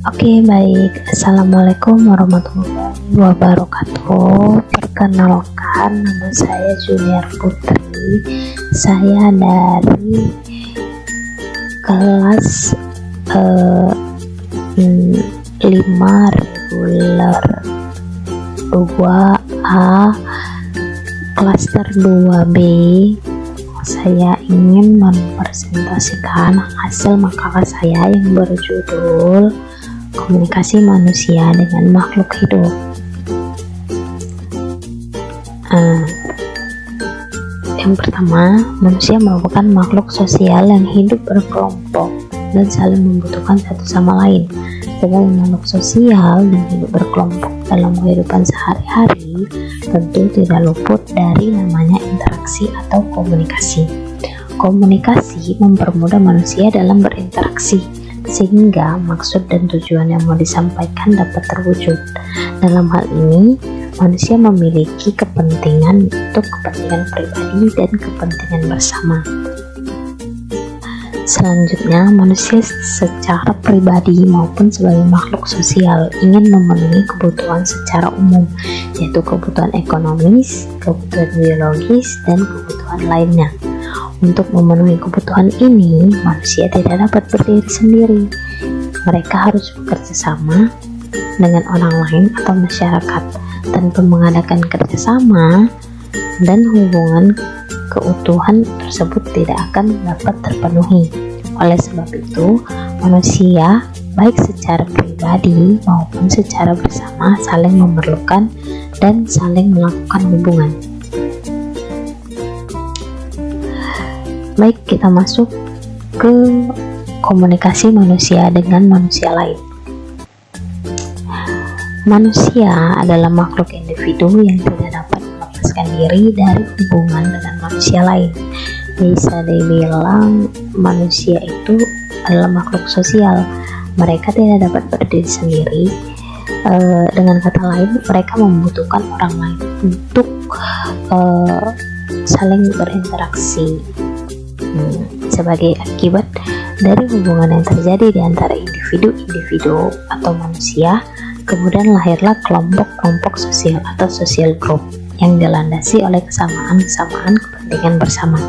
Oke, baik. Assalamualaikum warahmatullahi wabarakatuh. Perkenalkan, nama saya Junior Putri. Saya dari kelas 5 reguler 2A klaster 2B. Saya ingin mempresentasikan hasil makalah saya yang berjudul Komunikasi Manusia dengan Makhluk Hidup. Yang pertama, manusia merupakan makhluk sosial yang hidup berkelompok dan saling membutuhkan satu sama lain. Sebagai makhluk sosial dan hidup berkelompok dalam kehidupan sehari-hari, tentu tidak luput dari namanya interaksi atau komunikasi. Komunikasi mempermudah manusia dalam berinteraksi, sehingga maksud dan tujuan yang mau disampaikan dapat terwujud. Dalam hal ini, manusia memiliki kepentingan untuk kepentingan pribadi dan kepentingan bersama. Selanjutnya, manusia secara pribadi maupun sebagai makhluk sosial ingin memenuhi kebutuhan secara umum, yaitu kebutuhan ekonomis, kebutuhan biologis, dan kebutuhan lainnya. Untuk memenuhi kebutuhan ini, manusia tidak dapat berdiri sendiri. Mereka harus bekerja sama dengan orang lain atau masyarakat. Tanpa mengadakan kerjasama dan hubungan, keutuhan tersebut tidak akan dapat terpenuhi. Oleh sebab itu, manusia baik secara pribadi maupun secara bersama saling memerlukan dan saling melakukan hubungan. Baik, kita masuk ke komunikasi manusia dengan manusia lain. Manusia adalah makhluk individu yang tidak dapat melepaskan diri dari hubungan dengan manusia lain. Bisa dibilang manusia itu adalah makhluk sosial. Mereka tidak dapat berdiri sendiri. Dengan kata lain, mereka membutuhkan orang lain untuk saling berinteraksi. Sebagai akibat dari hubungan yang terjadi di antara individu-individu atau manusia, kemudian lahirlah kelompok-kelompok sosial atau social group yang dilandasi oleh kesamaan-kesamaan kepentingan bersama.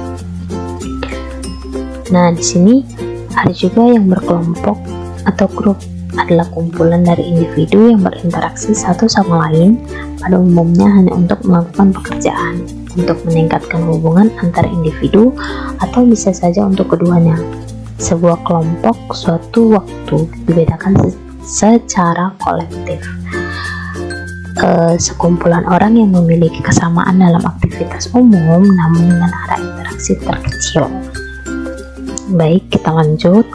Nah, di sini ada juga yang berkelompok atau grup, adalah kumpulan dari individu yang berinteraksi satu sama lain, pada umumnya hanya untuk melakukan pekerjaan, untuk meningkatkan hubungan antar individu, atau bisa saja untuk keduanya. Sebuah kelompok suatu waktu dibedakan secara kolektif. Sekumpulan orang yang memiliki kesamaan dalam aktivitas umum, namun dengan arah interaksi terkecil. Baik, kita lanjut.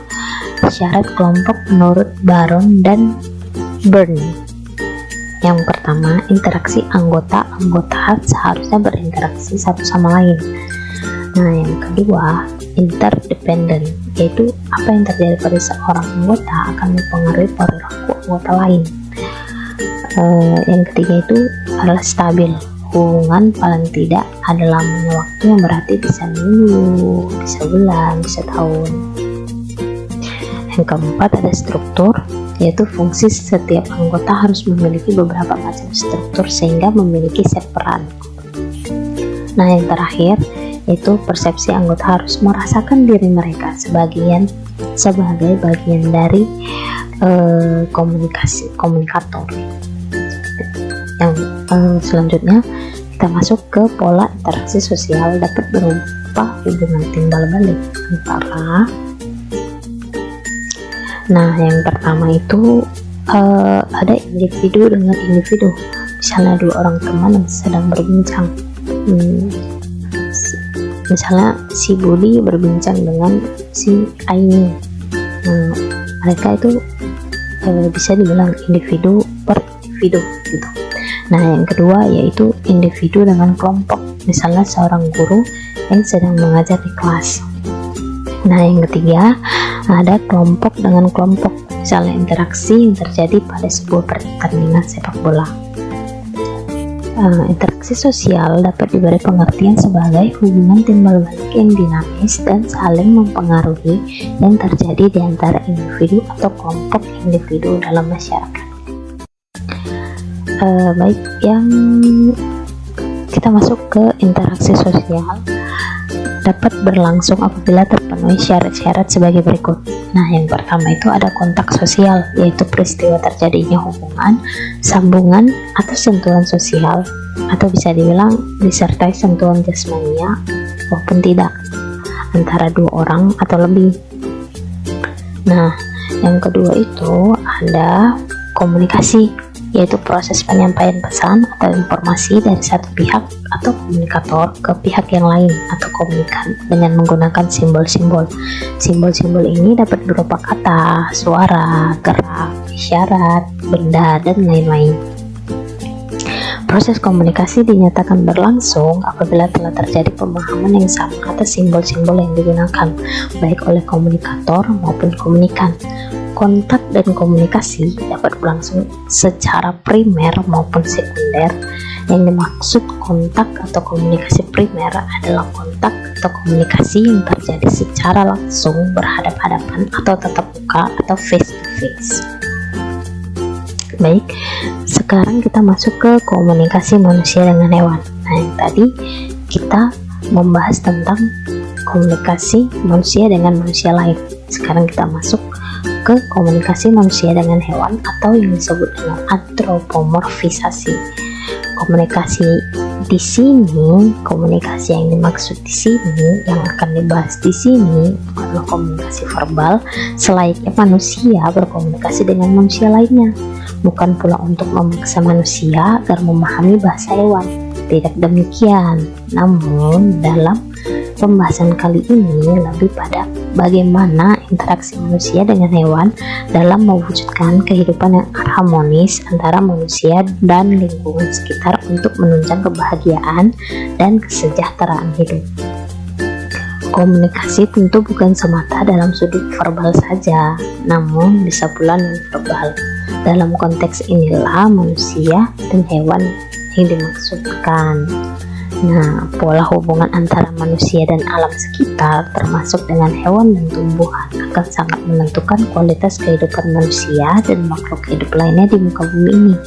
Syarat kelompok menurut Baron dan Byrne. Yang pertama, interaksi anggota seharusnya berinteraksi satu sama lain. Nah, yang kedua, interdependent, yaitu apa yang terjadi pada seorang anggota akan mempengaruhi perilaku anggota lain. Yang ketiga itu adalah stabil. Hubungan paling tidak adalah waktu yang berarti bisa minggu, bisa bulan, bisa tahun. Yang keempat ada struktur, yaitu fungsi setiap anggota harus memiliki beberapa macam struktur sehingga memiliki set peran. Nah, yang terakhir yaitu persepsi anggota harus merasakan diri mereka sebagai bagian dari komunikator. Yang selanjutnya kita masuk ke pola interaksi sosial dapat berupa hubungan timbal balik antara. Nah, yang pertama itu ada individu dengan individu. Misalnya dua orang teman yang sedang berbincang. Misalnya si Budi berbincang dengan si Aini. Mereka itu bisa dibilang individu per individu gitu. Nah, yang kedua yaitu individu dengan kelompok. Misalnya seorang guru yang sedang mengajar di kelas. Nah, yang ketiga ada kelompok dengan kelompok, misalnya interaksi yang terjadi pada sebuah pertandingan sepak bola. Interaksi sosial dapat diberi pengertian sebagai hubungan timbal balik yang dinamis dan saling mempengaruhi yang terjadi di antara individu atau kelompok individu dalam masyarakat. Baik, yang kita masuk ke interaksi sosial dapat berlangsung apabila terpenuhi syarat-syarat sebagai berikut. Nah, yang pertama itu ada kontak sosial, yaitu peristiwa terjadinya hubungan, sambungan, atau sentuhan sosial, atau bisa dibilang disertai sentuhan jasmania maupun tidak antara dua orang atau lebih. Nah, yang kedua itu ada komunikasi, yaitu proses penyampaian pesan atau informasi dari satu pihak atau komunikator ke pihak yang lain atau komunikan dengan menggunakan simbol-simbol. Simbol-simbol ini dapat berupa kata, suara, gerak, isyarat, benda, dan lain-lain. Proses komunikasi dinyatakan berlangsung apabila telah terjadi pemahaman yang sama atas simbol-simbol yang digunakan, baik oleh komunikator maupun komunikan. Kontak dan komunikasi dapat berlangsung secara primer maupun sekunder. Yang dimaksud kontak atau komunikasi primer adalah kontak atau komunikasi yang terjadi secara langsung berhadap-hadapan atau tatap muka atau face to face. Baik, sekarang kita masuk ke komunikasi manusia dengan hewan. Nah, yang tadi kita membahas tentang komunikasi manusia dengan manusia lain. Sekarang kita masuk ke komunikasi manusia dengan hewan atau yang disebut dengan antropomorfisasi. Komunikasi di sini, komunikasi yang dimaksud di sini, yang akan dibahas di sini adalah komunikasi verbal selayaknya manusia berkomunikasi dengan manusia lainnya, bukan pula untuk memaksa manusia agar memahami bahasa hewan. Tidak demikian, namun dalam pembahasan kali ini lebih pada bagaimana interaksi manusia dengan hewan dalam mewujudkan kehidupan yang harmonis antara manusia dan lingkungan sekitar untuk menunjang kebahagiaan dan kesejahteraan hidup. Komunikasi tentu bukan semata dalam sudut verbal saja, namun bisa pula non-verbal. Dalam konteks inilah manusia dan hewan yang dimaksudkan. Nah, pola hubungan antara manusia dan alam sekitar, termasuk dengan hewan dan tumbuhan, akan sangat menentukan kualitas kehidupan manusia dan makhluk hidup lainnya di muka bumi ini.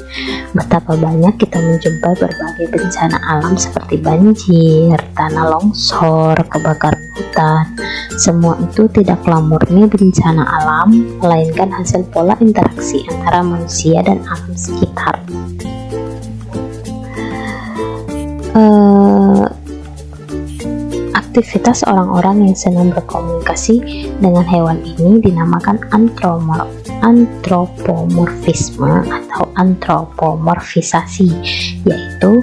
Betapa banyak kita menjumpai berbagai bencana alam seperti banjir, tanah longsor, kebakaran hutan. Semua itu tidaklah murni bencana alam, melainkan hasil pola interaksi antara manusia dan alam sekitar. Aktivitas orang-orang yang senang berkomunikasi dengan hewan ini dinamakan antropomorfisme atau antropomorfisasi, yaitu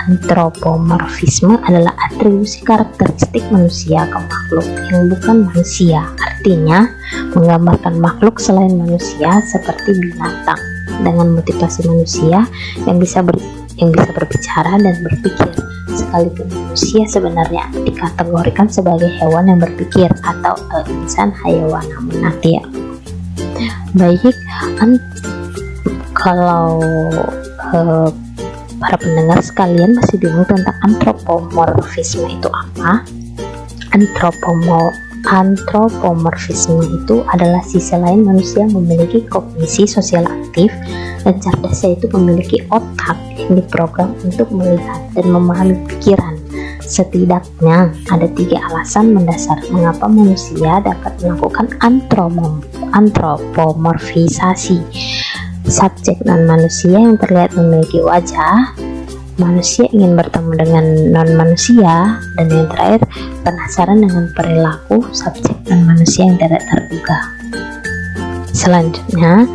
antropomorfisme adalah atribusi karakteristik manusia ke makhluk yang bukan manusia, artinya menggambarkan makhluk selain manusia seperti binatang dengan motivasi manusia yang bisa berbicara dan berpikir, sekalipun manusia sebenarnya dikategorikan sebagai hewan yang berpikir atau insan hayawana munatia. Baik, kalau para pendengar sekalian masih bingung tentang antropomorfisme itu apa? Antropomorfisme itu adalah sisi lain manusia yang memiliki kognisi sosial aktif dan cerdas, yaitu memiliki otak yang diprogram untuk melihat dan memahami pikiran. Setidaknya ada 3 alasan mendasar mengapa manusia dapat melakukan antropomorfisasi. Subjek non-manusia yang terlihat memiliki wajah, manusia ingin bertemu dengan non-manusia, dan yang terakhir penasaran dengan perilaku subjek non-manusia yang tidak terduga. Selanjutnya,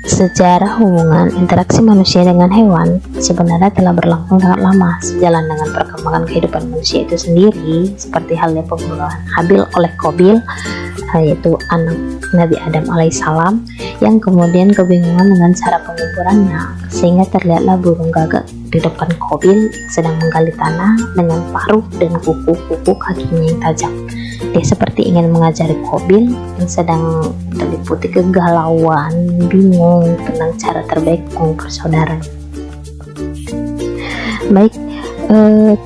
sejarah hubungan interaksi manusia dengan hewan sebenarnya telah berlangsung sangat lama, sejalan dengan perkembangan kehidupan manusia itu sendiri, seperti halnya pembunuhan Habil oleh Qabil, yaitu anak Nabi Adam alaihissalam, yang kemudian kebingungan dengan cara penguburannya, sehingga terlihatlah burung gagak di depan Qabil yang sedang menggali tanah dengan paruh dan kuku-kuku kakinya yang tajam. Dia seperti ingin mengajari Qabil yang sedang terliputi kegalauan, bingung tentang cara terbaik mengubur saudaranya. Baik,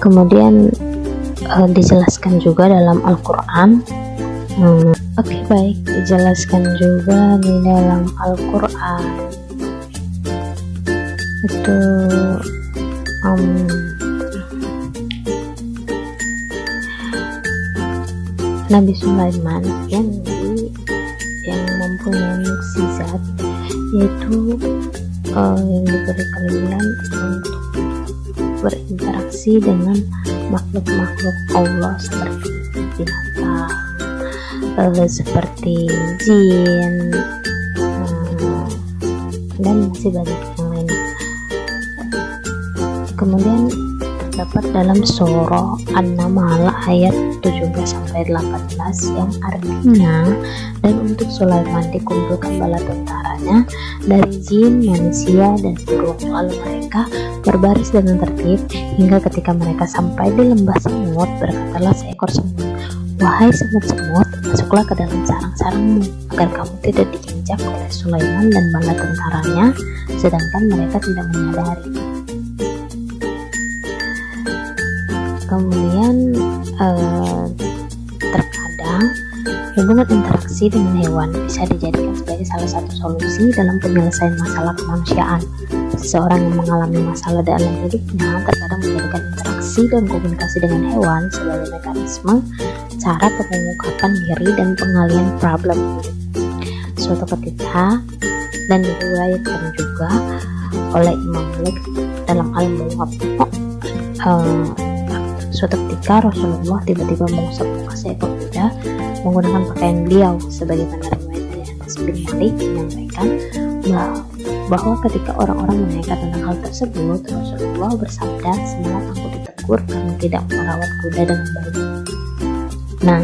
kemudian dijelaskan juga dalam Al-Quran. Oke, baik, dijelaskan juga di dalam Al-Quran itu Nabi Sulaiman yang mempunyai mukjizat, yaitu yang diberi kelebihan untuk berinteraksi dengan makhluk-makhluk Allah seperti binatang, seperti jin, dan masih banyak yang lain. Kemudian terdapat dalam surah An-Naml ayat 17-18 yang artinya, dan untuk Sulaiman dikumpulkan bala tentaranya dari jin, manusia, dan burung, lalu mereka berbaris dengan tertib hingga ketika mereka sampai di lembah semut, berkatalah seekor semut, "Wahai semut-semut, masuklah ke dalam sarang-sarangmu agar kamu tidak diinjak oleh Sulaiman dan bala tentaranya, sedangkan mereka tidak menyadari." Kemudian terkadang hubungan interaksi dengan hewan bisa dijadikan sebagai salah satu solusi dalam penyelesaian masalah kemanusiaan. Seseorang yang mengalami masalah dalam hidupnya terkadang menjadikan interaksi dan komunikasi dengan hewan sebagai mekanisme cara pengungkapan diri dan pengalihan problem hidup. Suatu ketika, dan diriwayatkan juga oleh Imam Malik dalam Al-Muwatta, suatu ketika Rasulullah tiba-tiba mengusap muka seekor kuda menggunakan pakaian beliau, sebagaimana riwayat dari Anas bin Malik menyampaikan bahwa ketika orang-orang menanyakan tentang hal tersebut, Rasulullah bersabda, "Semalam aku ditegur karena tidak merawat kuda dengan baik." Nah,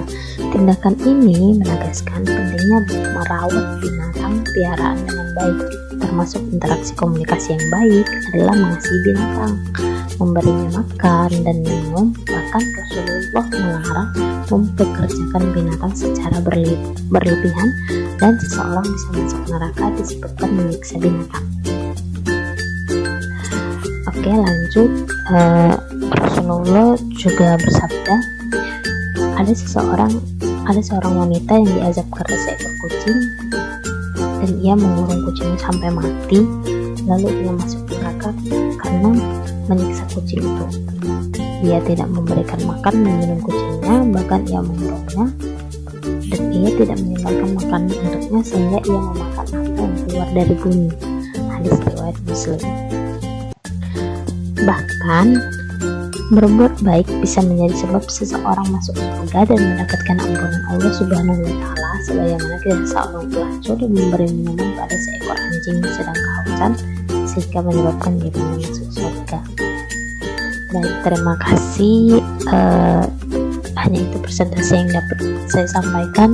tindakan ini menegaskan pentingnya merawat binatang piaraan dengan baik, termasuk interaksi komunikasi yang baik adalah mengasihi binatang, memberinya makan dan minum. Bahkan Rasulullah melarang mempekerjakan binatang secara berlebihan, dan seseorang bisa masuk neraka disebabkan menyiksa binatang. Oke, lanjut. Rasulullah juga bersabda, ada seorang wanita yang diazab karena seekor kucing, dan ia mengurung kucingnya sampai mati, lalu ia masuk neraka karena menyiksa kucing itu. Ia tidak memberikan makan dan minum kucingnya, bahkan ia mengurungnya, dan ia tidak meninggalkan makanan untuknya sehingga ia memakan apa yang keluar dari bumi. Hadis riwayat Muslim. Bahkan berbuat baik bisa menjadi sebab seseorang masuk surga dan mendapatkan ampunan Allah Subhanahu wa Ta'ala, sebagaimana kisah seorang pelacur yang memberi minuman pada seekor anjing yang sedang kehausan sehingga menyebabkan dirinya masuk surga. Baik, terima kasih. Hanya itu presentasi yang dapat saya sampaikan.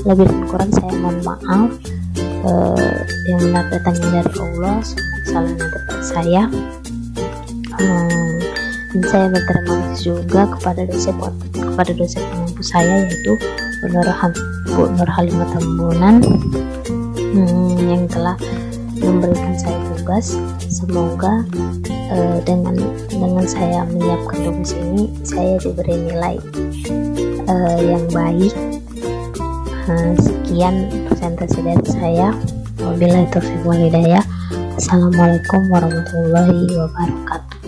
Lebih dan kurang saya mohon maaf. Yang benar datangnya dari Allah, semua kesalahan yang dapat saya. Dan saya berterima kasih juga kepada dosen pengampu saya, yaitu Bu Nur Halimah Tambunan, yang telah memberikan saya tugas. Semoga dengan saya menyiapkan tugas ini, saya diberi nilai yang baik. Sekian presentasi dari saya. Wabillahi taufiq wal hidayah. Assalamualaikum warahmatullahi wabarakatuh.